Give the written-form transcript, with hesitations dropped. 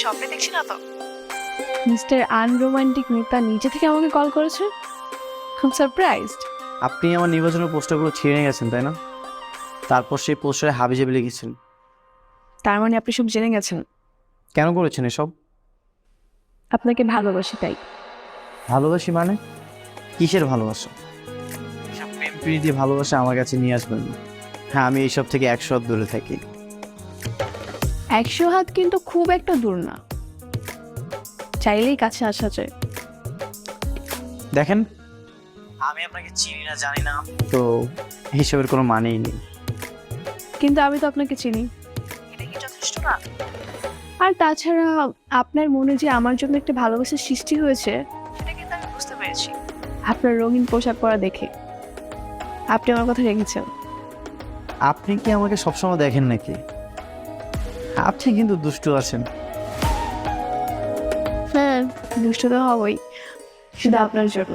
স্বপ্নে দেখছি না তো? মিস্টার আনরোমান্টিক নেতা নিজে থেকে আমাকে কল করেছে। খুব সারপ্রাইজড। আপনি আমার নির্বাচনের পোস্টারগুলো ছিঁড়ে গেছেন তাই না? তারপর সেই পোস্টারে হাবিজাবি লিখেছেন। তার মানে আপনি সব জেনে গেছেন। কেন করেছেন এসব? আপনাকে ভালোবাসি তাই। ভালোবাসি মানে? কিসের ভালোবাসা? এসব প্রেম প্রীতি ভালোবাসা আমার কাছে নিয়ে আসবেন না। হ্যাঁ, আমি এইসব থেকে 100 হাত দূরে থাকি। 100 হাত কিন্তু খুব একটা দূর না, চাইলেই কাছে আসা যায়। দেখেন, আমি আপনাকে চিনি না জানি না, তো এইসবের কোনো মানেই নেই। কিন্তু আমি তো আপনাকে চিনি, এটা কি যথেষ্ট না? আর তাছাড়া আপনার মনে যে আমার জন্য একটা ভালোবাসার সৃষ্টি হয়েছে সেটা কিন্তু আমি বুঝতে পেরেছি আপনার রঙিন পোশাক পরা দেখে। আপনি আমার কথা রেখেছেন। আপনি কি আমাকে সবসময় দেখেন নাকি? আপনি কিন্তু দুষ্টু আছেন। হ্যাঁ, দুষ্ট তো হবই, শুধু আপনার জন্য।